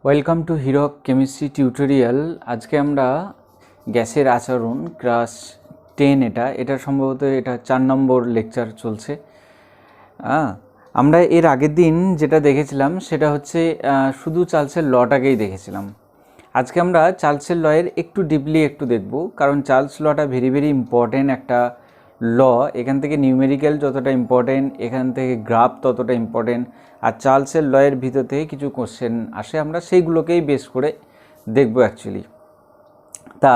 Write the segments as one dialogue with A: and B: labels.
A: Welcome to hero chemistry tutorial. আজকে আমরা গ্যাসের আচরণ ক্লাস 10 এটা সম্ভবত এটা 4 নম্বর লেকচার চলছে। আমরা এর আগের দিন যেটা দেখেছিলাম সেটা হচ্ছে শুধু চার্লসের লটাকেই দেখেছিলাম। আজকে আমরা চার্লসের লয়ের একটু ডিপলি একটু দেখব, কারণ চার্লস লটা ভেরি ভেরি ইম্পর্টেন্ট একটা ল। এখান থেকে নিউমেরিক্যাল যতটা ইম্পর্টেন্ট, এখান থেকে গ্রাফ ততটা ইম্পর্টেন্ট। আর চার্লসের লয়ের ভিতর থেকে কিছু কোশ্চেন আসে, আমরা সেইগুলোকেই বেস করে দেখব অ্যাকচুয়ালি। তা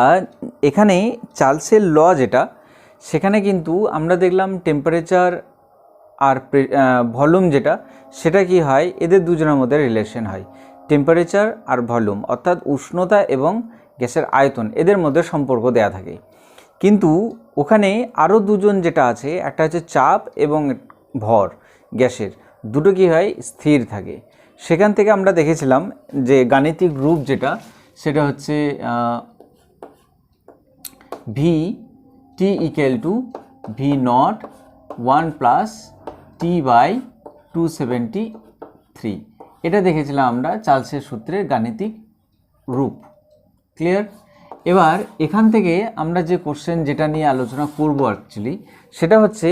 A: এখানে চার্লসের ল যেটা, সেখানে কিন্তু আমরা দেখলাম টেম্পারেচার আর ভলিউম যেটা, সেটা কি হয়, এদের দুজনের মধ্যে রিলেশন হয়। টেম্পারেচার আর ভলিউম অর্থাৎ উষ্ণতা এবং গ্যাসের আয়তন, এদের মধ্যে সম্পর্ক দেয়া থাকে। কিন্তু ওখানে আরও দুজন যেটা আছে, একটা হচ্ছে চাপ এবং ভর গ্যাসের, দুটো কি হয়, স্থির থাকে। সেখান থেকে আমরা দেখেছিলাম যে গাণিতিক রূপ যেটা, সেটা হচ্ছে V T equal to V naught 1 plus T by 273। এটা দেখেছিলাম আমরা চার্লসের সূত্রের গাণিতিক রূপ। ক্লিয়ার? এবার এখান থেকে আমরা যে কোশ্চেন যেটা নিয়ে আলোচনা করব অ্যাকচুয়ালি, সেটা হচ্ছে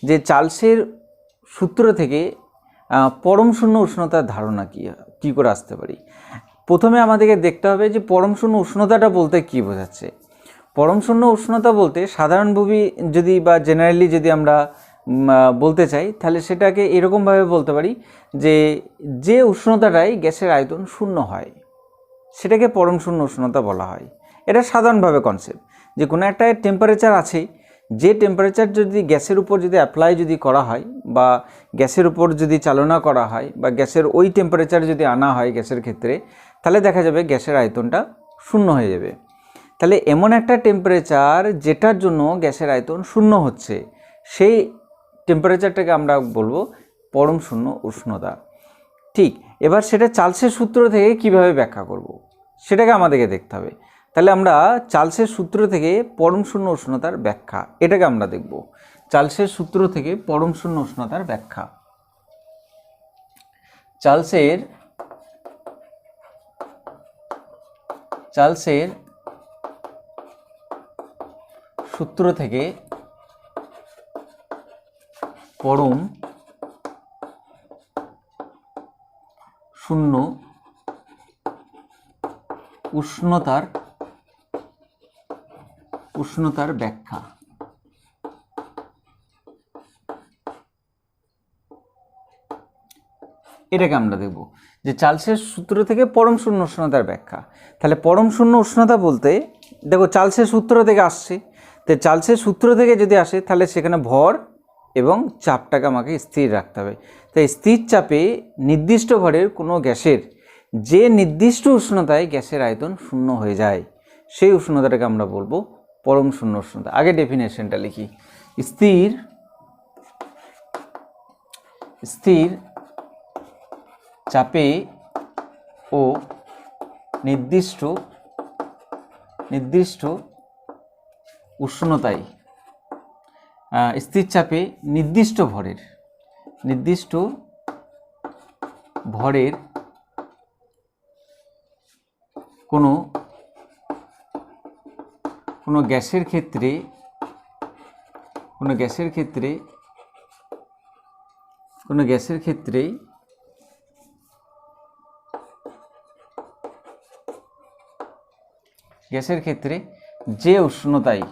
A: যে চার্লসের সূত্র থেকে পরম শূন্য উষ্ণতার ধারণা কী করে আসতে পারি। প্রথমে আমাদেরকে দেখতে হবে যে পরম শূন্য উষ্ণতাটা বলতে কী বোঝাচ্ছে। পরম শূন্য উষ্ণতা বলতে সাধারণভাবে যদি বা জেনারেলি যদি আমরা বলতে চাই, তাহলে সেটাকে এরকমভাবে বলতে পারি যে উষ্ণতাটাই গ্যাসের আয়তন শূন্য হয়, সেটাকে পরম শূন্য উষ্ণতা বলা হয়। এটা সাধারণভাবে কনসেপ্ট, যে কোনো একটা টেম্পারেচার আছে, যে টেম্পারেচার যদি গ্যাসের উপর যদি অ্যাপ্লাই যদি করা হয়, বা গ্যাসের উপর যদি চালনা করা হয়, বা গ্যাসের ওই টেম্পারেচার যদি আনা হয় গ্যাসের ক্ষেত্রে, তাহলে দেখা যাবে গ্যাসের আয়তনটা শূন্য হয়ে যাবে। তাহলে এমন একটা টেম্পারেচার যেটার জন্য গ্যাসের আয়তন শূন্য হচ্ছে, সেই টেম্পারেচারটাকে আমরা বলবো পরম শূন্য উষ্ণতা। ঠিক, এবার সেটা চার্লসের সূত্র থেকে কিভাবে ব্যাখ্যা করব, সেটাকে আমাদেরকে দেখতে হবে। তাহলে আমরা চার্লসের সূত্র থেকে পরম শূন্য উষ্ণতার ব্যাখ্যা, এটাকে আমরা দেখব। চার্লসের সূত্র থেকে পরম শূন্য উষ্ণতার ব্যাখ্যা। চার্লসের সূত্র থেকে পরম শূন্য উষ্ণতার ব্যাখ্যা। এটাকে আমরা দেখব যে চার্লসের সূত্র থেকে পরম শূন্য উষ্ণতার ব্যাখ্যা। তাহলে পরম শূন্য উষ্ণতা বলতে দেখো চার্লসের সূত্র থেকে আসছে, তো চার্লসের সূত্র থেকে যদি আসে তাহলে সেখানে ভর এবং চাপটাকে আমাকে স্থির রাখতে হবে। তাই স্থির চাপে নির্দিষ্ট ভরের কোনো গ্যাসের যে নির্দিষ্ট উষ্ণতায় গ্যাসের আয়তন শূন্য হয়ে যায়, সেই উষ্ণতাটাকে আমরা বলবো পরম শূন্য উষ্ণতা। আগে ডেফিনেশনটা লিখি। স্থির চাপে ও নির্দিষ্ট উষ্ণতায়, স্থির চাপে নির্দিষ্ট ভরের কোনো গ্যাসের ক্ষেত্রে যে উষ্ণতায়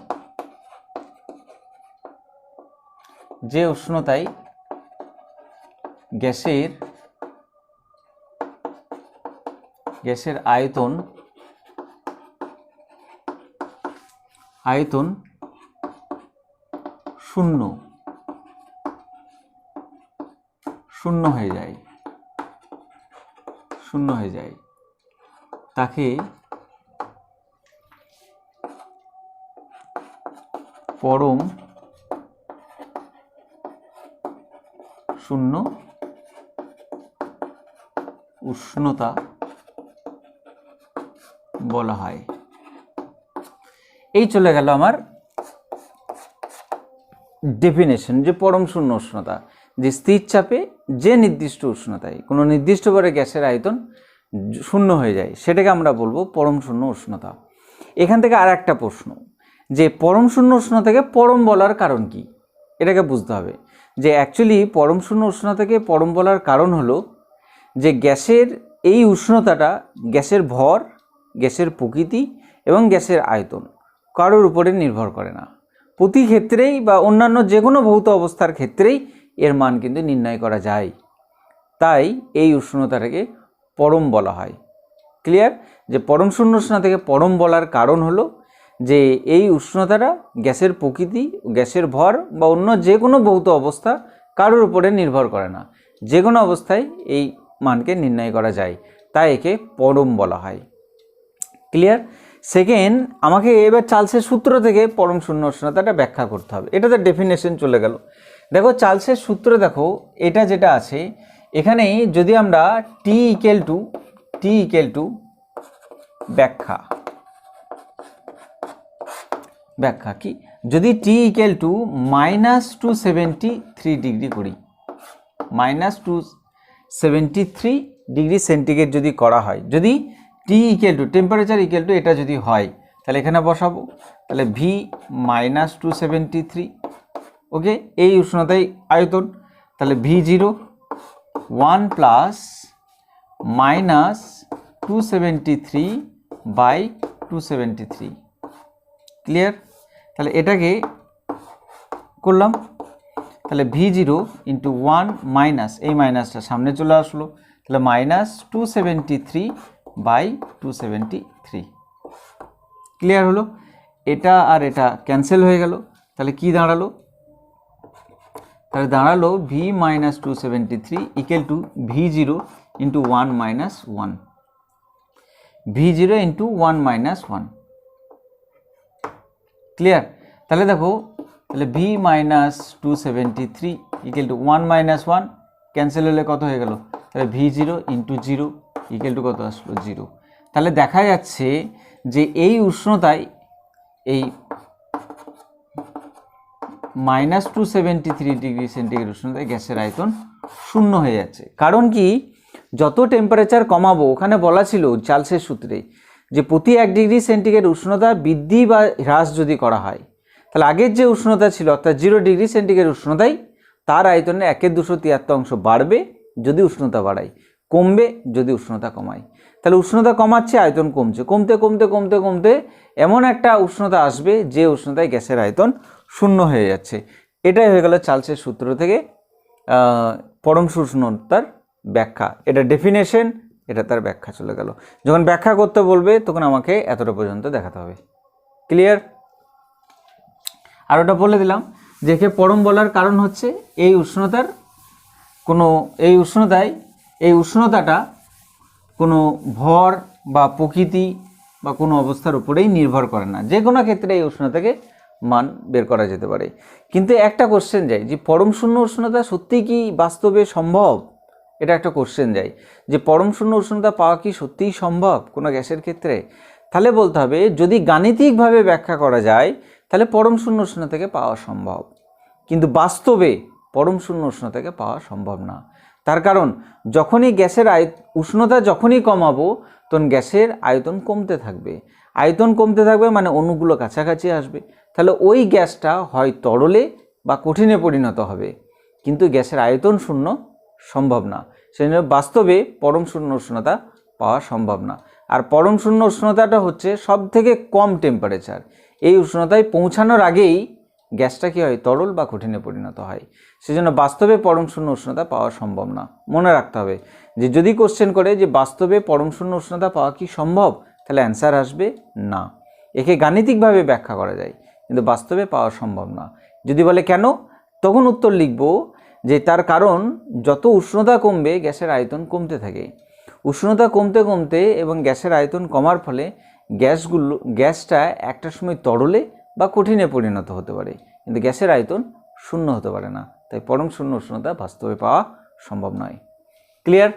A: গ্যাসের আয়তন শূন্য হয়ে যায়, তাকে পরম শূন্য উষ্ণতা বলা হয়। এই চলে গেল আমার ডেফিনেশন, যে পরম শূন্য উষ্ণতা যে স্থির চাপে যে নির্দিষ্ট উষ্ণতায় কোনো নির্দিষ্ট করে গ্যাসের আয়তন শূন্য হয়ে যায়, সেটাকে আমরা বলবো পরম শূন্য উষ্ণতা। এখান থেকে আর একটা প্রশ্ন, যে পরম শূন্য উষ্ণতা থেকে পরম বলার কারণ কি, এটাকে বুঝতে হবে। যে অ্যাকচুয়ালি পরম শূন্য উষ্ণতাকে পরম বলার কারণ হলো যে গ্যাসের এই উষ্ণতাটা গ্যাসের ভর, গ্যাসের প্রকৃতি এবং গ্যাসের আয়তন কারোর উপরে নির্ভর করে না। প্রতি ক্ষেত্রেই বা অন্যান্য যে কোনো ভৌত অবস্থার ক্ষেত্রেই এর মান কিন্তু নির্ণয় করা যায়, তাই এই উষ্ণতাটাকে পরম বলা হয়। ক্লিয়ার? যে পরম শূন্য উষ্ণতা থেকে পরম বলার কারণ হলো যে এই উষ্ণতাটা গ্যাসের প্রকৃতি, গ্যাসের ভর বা অন্য যে কোনো ভৌত অবস্থা কারোর উপরে নির্ভর করে না, যে কোনো অবস্থায় এই মানকে নির্ণয় করা যায়, তাই একে পরম বলা হয়। ক্লিয়ার? সেকেন্ড, আমাকে এবার চার্লসের সূত্র থেকে পরম শূন্য উষ্ণতাটা ব্যাখ্যা করতে হবে। এটাতে ডেফিনেশন চলে গেল। দেখো চার্লসের সূত্র, দেখো এটা যেটা আছে এখানে, যদি আমরা টি ইকুয়াল টু ব্যাখ্যা কি, যদি টি ইকুয়াল টু -273 ডিগ্রি করি, -273 ডিগ্রি সেন্টিগ্রেড যদি করা হয়, যদি T equal to temperature equal to এটা যদি হয়, তাহলে এখানে বসাবো, তাহলে ভি -273, ওকে, এই উষ্ণতায় আয়তন, তাহলে V0 1 প্লাস -273/273। ক্লিয়ার? তাহলে এটাকে করলাম, তাহলে V0 ইন্টু 1 মাইনাস, এই মাইনাসটা সামনে চলে আসলো, তাহলে -273/273। ক্লিয়ার হলো? এটা আর এটা ক্যান্সেল হয়ে গেল, তাহলে কি দাঁড়ালো? তাহলে দাঁড়ালো V -273 equal to V0 into 1 minus 1, V0 into 1 minus 1। Clear? তাহলে দেখো, তাহলে V -273 equal to 1 minus 1 cancel হলে কত হয়ে গেল? তাহলে V0 ইন্টু 0 ইকুয়াল টু কত আসলো? 0। তাহলে দেখা যাচ্ছে যে এই উষ্ণতায় এই -273 ডিগ্রি সেন্টিগ্রেড উষ্ণতায় গ্যাসের আয়তন শূন্য হয়ে যাচ্ছে। কারণ কি, যত টেম্পারেচার কমাবো, ওখানে বলা ছিল চার্লসের সূত্রে যে প্রতি 1 ডিগ্রি সেন্টিগ্রেড উষ্ণতা বৃদ্ধি বা হ্রাস যদি করা হয়, তাহলে আগের যে উষ্ণতা ছিল অর্থাৎ 0 ডিগ্রি সেন্টিগ্রেড উষ্ণতায় তার আয়তনের 1/273 বাড়বে যদি উষ্ণতা বাড়ায়, কমবে যদি উষ্ণতা কমায়। তাহলে উষ্ণতা কমাচ্ছে, আয়তন কমছে, কমতে কমতে কমতে কমতে এমন একটা উষ্ণতা আসবে যে উষ্ণতায় গ্যাসের আয়তন শূন্য হয়ে যাচ্ছে। এটাই হয়ে গেল চার্লসের সূত্র থেকে পরম উষ্ণতার ব্যাখ্যা। এটা ডেফিনেশন, এটা তার ব্যাখ্যা চলে গেল। যখন ব্যাখ্যা করতে বলবে তখন আমাকে এতটা পর্যন্ত দেখাতে হবে। ক্লিয়ার? আর ওটা বলে দিলাম যে একে পরম বলার কারণ হচ্ছে এই উষ্ণতার এই উষ্ণতাটা কোনো ভর বা প্রকৃতি বা কোনো অবস্থার উপরেই নির্ভর করে না, যে কোনো ক্ষেত্রে এই উষ্ণতাকে মান বের করা যেতে পারে। কিন্তু একটা কোশ্চেন যায় যে পরম শূন্য উষ্ণতা সত্যিই কি বাস্তবে সম্ভব? এটা একটা কোশ্চেন যায় যে পরম শূন্য উষ্ণতা পাওয়া কি সত্যিই সম্ভব কোনো গ্যাসের ক্ষেত্রে? তাহলে বলতে হবে যদি গাণিতিকভাবে ব্যাখ্যা করা যায় তাহলে পরম শূন্য উষ্ণতাকে পাওয়া সম্ভব, কিন্তু বাস্তবে পরম শূন্য উষ্ণতাকে পাওয়া সম্ভব না। তার কারণ যখনই গ্যাসের উষ্ণতা যখনই কমাবো তখন গ্যাসের আয়তন কমতে থাকবে, আয়তন কমতে থাকবে মানে অণুগুলো কাছাকাছি আসবে, তাহলে ওই গ্যাসটা হয় তরলে বা কঠিনে পরিণত হবে, কিন্তু গ্যাসের আয়তন শূন্য সম্ভব না। সেই জন্য বাস্তবে পরম শূন্য উষ্ণতা পাওয়া সম্ভব না। আর পরম শূন্য উষ্ণতাটা হচ্ছে সব থেকে কম টেম্পারেচার, এই উষ্ণতায় পৌঁছানোর আগেই গ্যাসটা কি হয়? তরল বা কঠিনে পরিণত হয়। সেজন্য বাস্তবে পরম শূন্য উষ্ণতা পাওয়া সম্ভব না। মনে রাখতে হবে যে যদি কোশ্চেন করে যে বাস্তবে পরম শূন্য উষ্ণতা পাওয়া কি সম্ভব, তাহলে অ্যান্সার আসবে না। একে গাণিতিকভাবে ব্যাখ্যা করা যায় কিন্তু বাস্তবে পাওয়া সম্ভব না। যদি বলে কেন, তখন উত্তর লিখব যে তার কারণ যত উষ্ণতা কমবে গ্যাসের আয়তন কমতে থাকে, উষ্ণতা কমতে কমতে এবং গ্যাসের আয়তন কমার ফলে গ্যাসটা একটা সময় তরলে বা কঠিনে পরিণত হতে পারে, কিন্তু গ্যাসের আয়তন শূন্য হতে পারে না। তাই পরম শূন্য উষ্ণতা বাস্তবে পাওয়া সম্ভব নয়। ক্লিয়ার?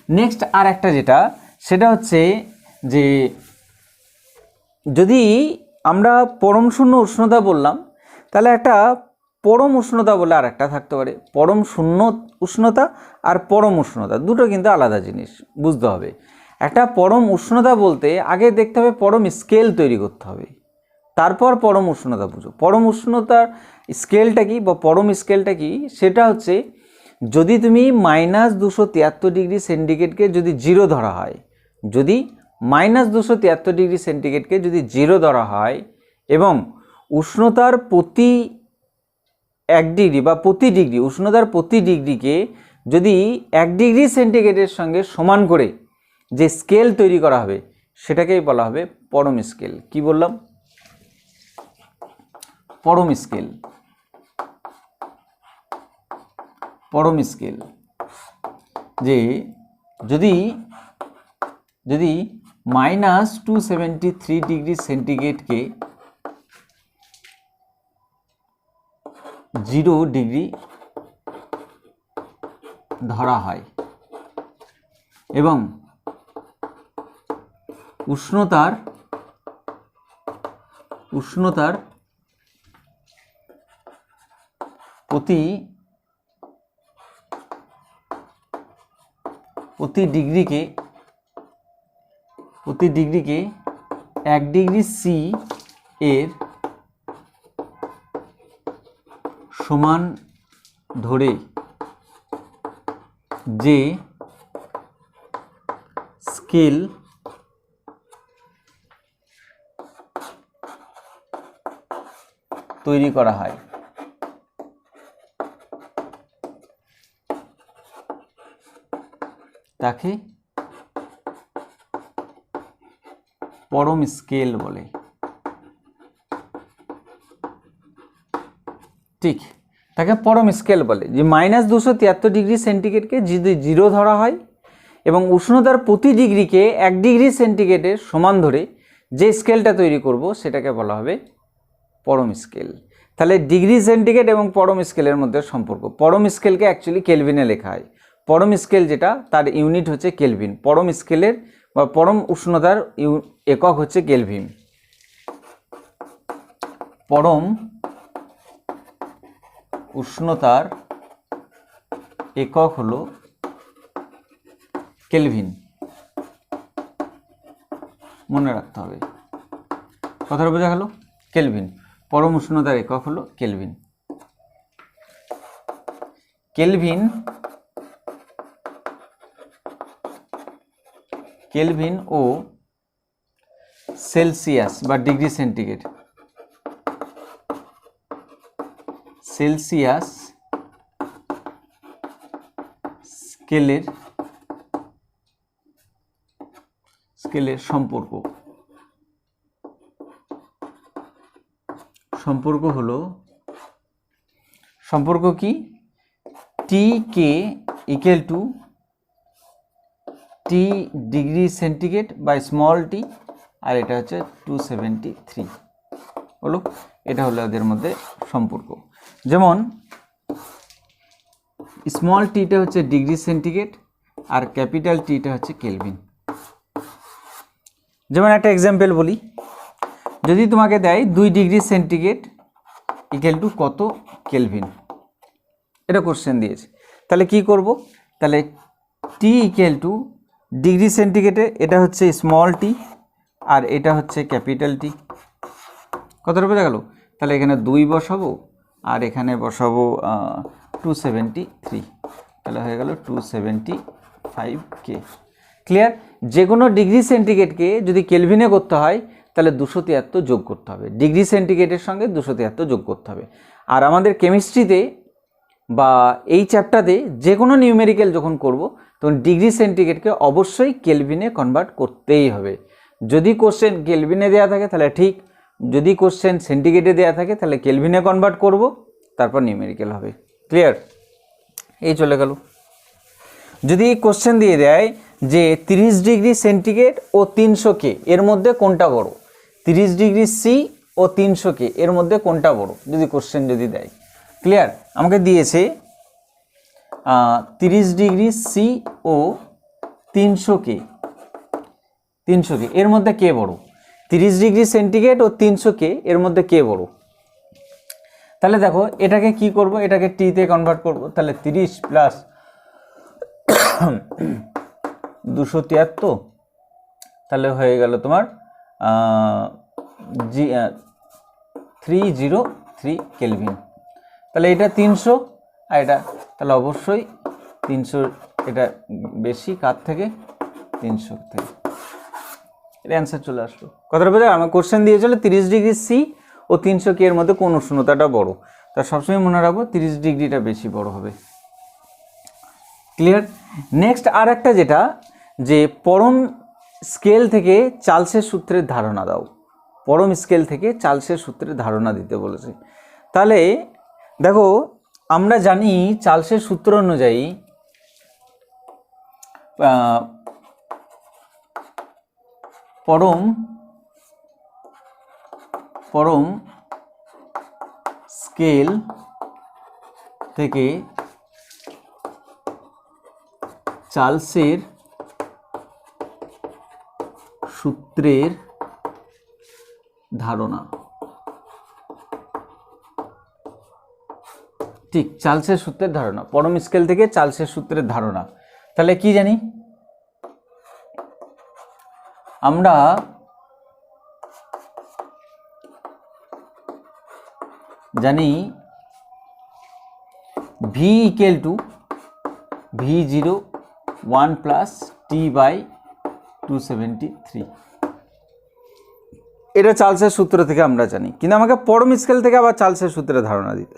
A: নেক্সট আর একটা যেটা, সেটা হচ্ছে যে যদি আমরা পরম শূন্য উষ্ণতা বললাম তাহলে একটা পরম উষ্ণতা বলে আর একটা থাকতে পারে। পরম শূন্য উষ্ণতা আর পরম উষ্ণতা দুটো কিন্তু আলাদা জিনিস, বুঝতে হবে। একটা পরম উষ্ণতা বলতে আগে দেখতে হবে পরম স্কেল তৈরি করতে হবে, তারপর পরম উষ্ণতা বুঝো। পরম উষ্ণতার স্কেলটা কি বা পরম স্কেলটা কি, সেটা হচ্ছে যদি তুমি -273°C যদি জিরো ধরা হয়, যদি -273°C যদি জিরো ধরা হয় এবং উষ্ণতার প্রতি 1 ডিগ্রি বা প্রতি ডিগ্রি, উষ্ণতার প্রতি ডিগ্রিকে যদি 1°C সঙ্গে সমান করে যে স্কেল তৈরি করা হবে সেটাকেই বলা হবে পরম স্কেল। কি বললাম? পরম স্কেল। পরম স্কেল যে যদি -273°C জিরো ডিগ্রি ধরা হয় এবং উষ্ণতার প্রতি ডিগ্রিকে 1°C এর সমান ধরে যে স্কেল তৈরি করা হয় তাকে পরম স্কেল বলে। ঠিক, তাকে পরম স্কেল বলে। যে -273°C যদি জিরো ধরা হয় এবং উষ্ণতার প্রতি ডিগ্রিকে 1°C সমান ধরে যে স্কেলটা তৈরি করব সেটাকে বলা হবে পরম স্কেল। তাহলে ডিগ্রি সেন্টিগ্রেড এবং পরম স্কেলের মধ্যে সম্পর্ক। পরম স্কেলকে অ্যাকচুয়ালি কেলভিনে লেখা হয়। পরম স্কেল যেটা, তার ইউনিট হচ্ছে কেলভিন। পরম স্কেলের বা পরম উষ্ণতার একক হচ্ছে কেলভিন। পরম উষ্ণতার একক হলো কেলভিন, মনে রাখতে হবে। কথাটা বোঝা গেল? কেলভিন, পরম উষ্ণতার একক হলো কেলভিন। কেলভিন ও সেলসিয়াস বা ডিগ্রি সেন্টিগ্রেড, সেলসিয়াস স্কেলের সম্পর্ক হলো, সম্পর্ক কি? T K equal to T degree centigrade by small T, আর এটা হচ্ছে 273 হলো। এটা হলো এদের মধ্যে সম্পর্ক। যেমন স্মল টিটা হচ্ছে ডিগ্রি সেন্টিগ্রেড আর ক্যাপিটাল টিটা হচ্ছে কেলভিন। যেমন একটা এক্সাম্পল বলি, যদি তোমাকে দেয় 2°C ইকুয়াল টু কত কেলভিন, এটা কোশ্চেন দিয়েছে, তাহলে কি করব? তাহলে টি ইকুয়াল টু ডিগ্রি সেন্টিগ্রেডে এটা হচ্ছে স্মল টি আর এটা হচ্ছে ক্যাপিটাল টি। কতটা বোঝা গেল? তাহলে এখানে 2 বসাবো আর এখানে বসাবো 273, তাহলে হয়ে গেল 275K। ক্লিয়ার? যে কোনো ডিগ্রি সেন্টিগ্রেডকে যদি কেলভিনে করতে হয় তাহলে 273 যোগ করতে হবে, ডিগ্রি সেন্টিগ্রেডের সঙ্গে 273 যোগ করতে হবে। আর আমাদের কেমিস্ট্রিতে বা এই চ্যাপ্টারে যে কোনো নিউমেরিক্যাল যখন করব তখন ডিগ্রি সেন্টিগ্রেডকে অবশ্যই কেলভিনে কনভার্ট করতেই হবে। যদি কোশ্চেন কেলভিনে দেওয়া থাকে তাহলে ঠিক, যদি কোশ্চেন সেন্টিগ্রেডে দেওয়া থাকে তাহলে কেলভিনে কনভার্ট করব, তারপর নিউমেরিক্যাল হবে। ক্লিয়ার? এই চলে গেল। যদি কোশ্চেন দিয়ে দেয় যে 30°C ও 300K এর মধ্যে কোনটা বড়, 30°C ও 300K এর মধ্যে কোনটা বড়, যদি কোশ্চেন যদি দেয়। ক্লিয়ার? আমাকে দিয়েছে 30°C ও 300K এর মধ্যে কে বড়, 30°C ও 300K এর মধ্যে কে বড়। তাহলে দেখো এটাকে কি করব, এটাকে টিতে কনভার্ট করব। তাহলে 30 প্লাস 273, তাহলে হয়ে গেল তোমার 303 কেলভিন। তাহলে এটা 300 আর এটা তাহলে অবশ্যই 300, এটা বেশি কার থেকে, 300 থেকে। এটা অ্যান্সার চলে আসলো। কথাটা বোঝা? আমার কোশ্চেন দিয়েছিল 30 ডিগ্রি সি ও 300 কে এর মধ্যে কোন উষ্ণতাটা বড়। তা সবসময় মনে রাখবো 30 ডিগ্রিটা বেশি বড় হবে। ক্লিয়ার? নেক্সট আর একটা যেটা, যে পরম স্কেল থেকে চার্লসের সূত্রের ধারণা দাও। পরম স্কেল থেকে চার্লসের সূত্রের ধারণা দিতে বলেছে। তাহলে দেখো আমরা জানি চার্লসের সূত্র অনুযায়ী পরম স্কেল থেকে চার্লসের সূত্রের ধারণা, ঠিক চার্লসের সূত্রের ধারণা, পরম স্কেল থেকে চার্লসের সূত্রের ধারণা। তাহলে কি জানি আমরা, জানি V equal to V0 1 plus T by 273। এটা চার্লসের সূত্র থেকে আমরা জানি, কিন্তু আমাকে পরম স্কেল থেকে আবার চার্লসের সূত্রের ধারণা দিতে।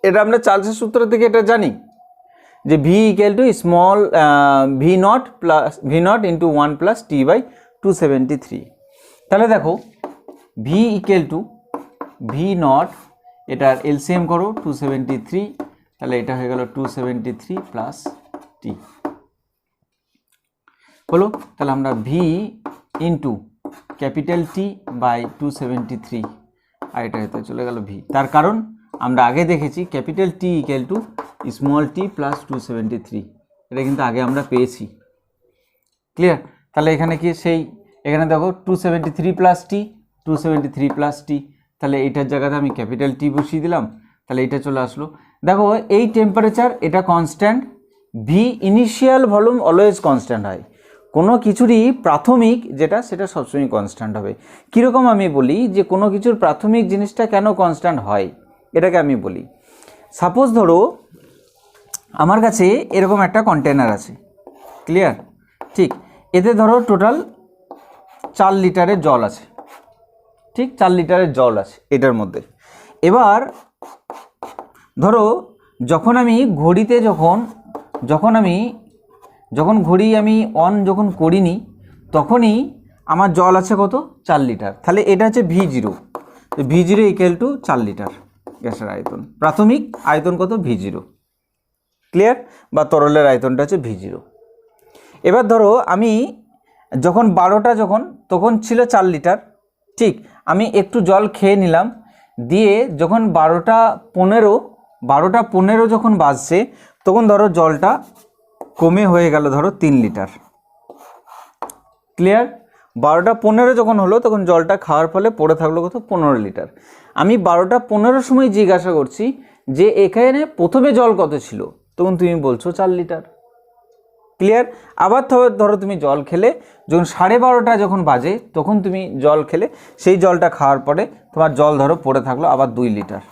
A: এটা আমরা চার্লসের সূত্র থেকে এটা জানি যে V equal to small V0 into 1 plus T by 273। তাহলে দেখো V ইকুয়াল টু V0, এটার এলসিএম করো 273, তাহলে এটা হয়ে গেল 273 প্লাস টি হলো। তাহলে আমরা V into capital T by 273, আর এটা হতে চলে গেল V। তার কারণ আমরা আগে দেখেছি capital T equal to small tea plus 273, এটা কিন্তু আগে আমরা পেয়েছি। ক্লিয়ার? তাহলে এখানে কি সেই, এখানে দেখো 273 প্লাস টি, 273 প্লাস টি, তাহলে এইটার জায়গাতে আমি ক্যাপিটাল টি বসিয়ে দিলাম, তাহলে এটা চলে আসলো। দেখো এই টেম্পারেচার এটা constant, V initial volume always constant হয়। কোনো কিছুরই প্রাথমিক যেটা সেটা সবসময় কনস্ট্যান্ট হবে। কীরকম আমি বলি যে কোনো কিছুর প্রাথমিক জিনিসটা কেন কনস্ট্যান্ট হয়, এটাকে আমি বলি। সাপোজ ধরো আমার কাছে এরকম একটা কন্টেনার আছে, ক্লিয়ার? ঠিক, এতে ধরো টোটাল 4 লিটারের জল আছে, ঠিক 4 লিটারের জল আছে এটার মধ্যে। এবার ধরো যখন আমি ঘড়িতে যখন ঘড়ি আমি অন যখন করিনি তখনই আমার জল আছে কত, 4 লিটার। তাহলে এটা হচ্ছে V0, V0 equal to 4 litre গ্যাসের আয়তন। প্রাথমিক আয়তন কত, V0, ক্লিয়ার? বা তরলের আয়তনটা হচ্ছে V0। এবার ধরো আমি যখন 12টা তখন ছিল 4 লিটার, ঠিক, আমি একটু জল খেয়ে নিলাম, দিয়ে যখন 12টা 15 যখন বাজছে তখন ধরো জলটা কমে হয়ে গেল ধরো 3 লিটার, ক্লিয়ার? 12টা 15 যখন হলো তখন জলটা খাওয়ার ফলে পড়ে থাকলো কত, 15 লিটার। আমি 12টা 15 সময় জিজ্ঞাসা করছি যে এখানে প্রথমে জল কত ছিল, তখন তুমি বলছো 4 লিটার, ক্লিয়ার? আবার ধরো তুমি জল খেলে, যখন 12:30টা যখন বাজে তখন তুমি জল খেলে, সেই জলটা খাওয়ার পরে তোমার জল ধরো পড়ে থাকলো আবার 2 লিটার।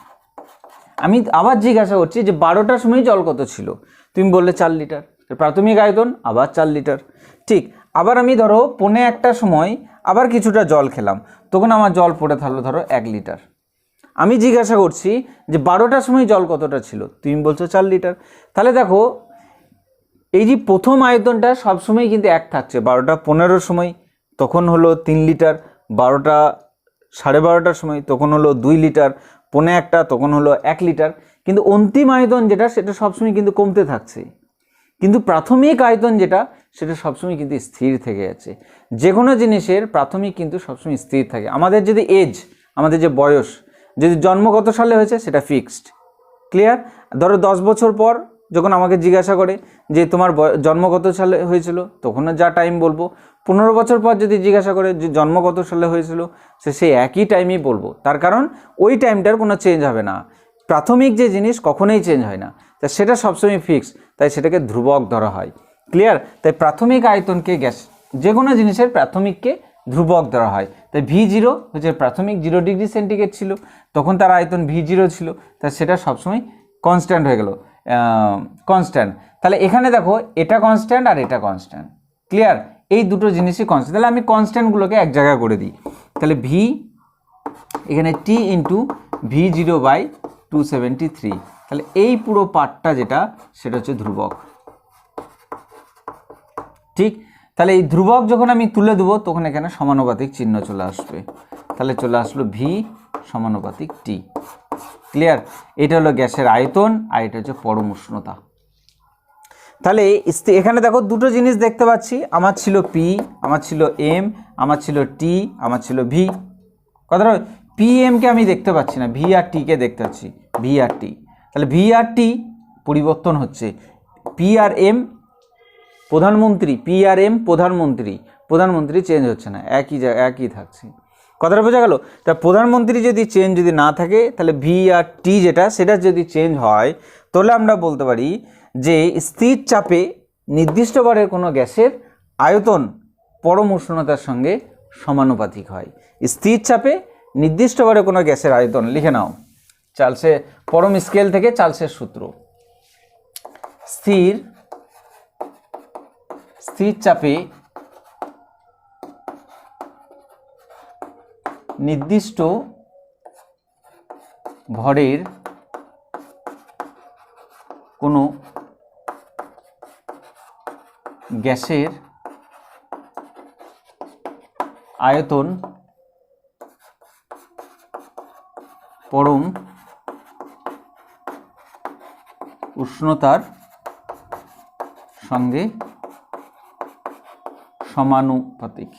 A: আমি আবার জিজ্ঞাসা করছি যে 12টার সময় জল কত ছিল, তুমি বললে 4 লিটার, প্রাথমিক আয়তন আবার 4 লিটার, ঠিক। আবার আমি ধরো 1:45টার সময় আবার কিছুটা জল খেলাম, তখন আমার জল পড়ে থাকলো ধরো 1 লিটার। আমি জিজ্ঞাসা করছি যে 12টার সময় জল কতটা ছিল, তুমি বলছো 4 লিটার। তাহলে দেখো এই যে প্রথম আয়তনটা সবসময় কিন্তু এক থাকছে। 12টা 15 সময় তখন হলো 3 লিটার, 12টা 12:30টার সময় তখন হলো 2 লিটার, 1:45টা তখন হলো 1 লিটার। কিন্তু অন্তিম আয়তন যেটা সেটা সবসময় কিন্তু কমতে থাকছে, কিন্তু প্রাথমিক আয়তন যেটা সেটা সবসময় কিন্তু স্থির থেকে যাচ্ছে। যে কোনো জিনিসের প্রাথমিক কিন্তু সবসময় স্থির থাকে। আমাদের যদি এজ, আমাদের যে বয়স, যদি জন্ম কত সালে হয়েছে সেটা ফিক্সড, ক্লিয়ার? ধরো 10 বছর পর যখন আমাকে জিজ্ঞাসা করে যে তোমার জন্ম কত সালে হয়েছিল, তখনও যা টাইম বলবো। 15 বছর পর যদি জিজ্ঞাসা করে যে জন্ম কত সালে হয়েছিল, সেই একই টাইমই বলবো। তার কারণ ওই টাইমটার কোনো চেঞ্জ হবে না। প্রাথমিক যে জিনিস কখনোই চেঞ্জ হয় না, তা সেটা সবসময় ফিক্স, তাই সেটাকে ধ্রুবক ধরা হয়। ক্লিয়ার? তাই প্রাথমিক আয়তনকে গ্যাস যে কোনো জিনিসের প্রাথমিককে ধ্রুবক ধরা হয়। তাই V0 হচ্ছে প্রাথমিক 0 ডিগ্রি সেন্টিগ্রেড ছিল, তখন তার আয়তন V0 ছিল, তাই সেটা সবসময় কনস্ট্যান্ট হয়ে গেল, কনস্ট্যান্ট। তাহলে এখানে দেখো এটা কনস্ট্যান্ট আর এটা কনস্ট্যান্ট। ক্লিয়ার? এই দুটো জিনিসই কনস্ট্যান্ট। তাহলে আমি কনস্ট্যান্টগুলোকে এক জায়গায় করে দিই। তাহলে V এখানে T ইন্টু V0/273, তাহলে এই পুরো পার্টটা যেটা সেটা হচ্ছে ধ্রুবক। ঠিক? তাহলে এই ধ্রুবক যখন আমি তুলে দেবো তখন এখানে সমানুপাতিক চিহ্ন চলে আসবে, তাহলে চলে আসলো V সমানুপাতিক T। ক্লিয়ার? এটা হলো গ্যাসের আয়তন আর এটা হচ্ছে পরম উষ্ণতা। তাহলে এখানে দেখো দুটো জিনিস দেখতে পাচ্ছি, আমার ছিল P, আমার ছিল M, আমার ছিল T, আমার ছিল V। কথাটা PM কে আমি দেখতে পাচ্ছি না, V আর T কে দেখতে পাচ্ছি, V আর T। তাহলে V আর T পরিবর্তন হচ্ছে, P আর M প্রধানমন্ত্রী, P আর M প্রধানমন্ত্রী চেঞ্জ হচ্ছে না, একই থাকছে। কথাটা বোঝা গেল? তা প্রধানমন্ত্রী যদি চেঞ্জ যদি না থাকে, তাহলে V আর T যেটা সেটা যদি চেঞ্জ হয়, তাহলে আমরা বলতে পারি যে স্থির চাপে নির্দিষ্ট ভরের কোনো গ্যাসের আয়তন পরম উষ্ণতার সঙ্গে সমানুপাতিক হয়। স্থির চাপে নির্দিষ্ট ভরে কোনো গ্যাসের আয়তন, লিখে নাও চার্লসে পরম স্কেল থেকে চার্লসের সূত্র, স্থির চাপে নির্দিষ্ট ভরের কোনো গ্যাসের আয়তন পরম উষ্ণতার সঙ্গে সমানুপাতিক।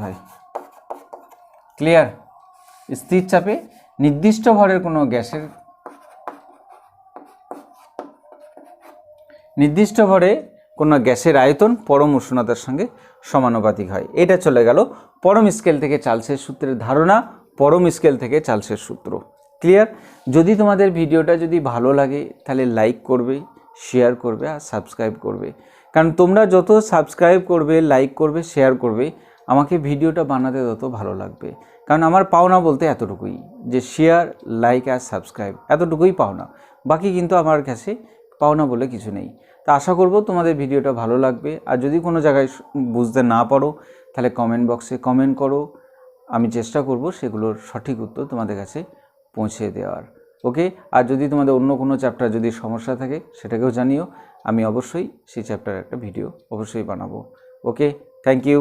A: হয়। ক্লিয়ার? স্থির চাপে নির্দিষ্ট ভরের কোনো গ্যাসের আয়তন পরম উষ্ণতার সঙ্গে সমানুপাতিক হয়। এটা চলে গেল পরম স্কেল থেকে চার্লসের সূত্রের ধারণা, পরম স্কেল থেকে চার্লসের সূত্র। ক্লিয়ার? যদি তোমাদের ভিডিওটা যদি ভালো লাগে তাহলে লাইক করবে, শেয়ার করবে আর সাবস্ক্রাইব করবে, কারণ তোমরা যত সাবস্ক্রাইব করবে, লাইক করবে, শেয়ার করবে, আমাকে ভিডিওটা বানাতে তত ভালো লাগবে। কারণ আমার পাওনা বলতে এতটুকুই, যে শেয়ার, লাইক আর সাবস্ক্রাইব, এতটুকুই পাওনা। বাকি কিন্তু আমার কাছে পাওনা বলে কিছু নেই। তা আশা করব তোমাদের ভিডিওটা ভালো লাগবে। আর যদি কোনো জায়গায় বুঝতে না পারো তাহলে কমেন্ট বক্সে কমেন্ট করো, আমি চেষ্টা করব সেগুলোর সঠিক উত্তর তোমাদের কাছে পৌঁছে দেওয়ার। ওকে? আর যদি তোমাদের অন্য কোনো চ্যাপ্টার যদি সমস্যা থাকে সেটাকেও জানিও, আমি অবশ্যই সেই চ্যাপ্টারের একটা ভিডিও অবশ্যই বানাবো। ওকে? Thank you.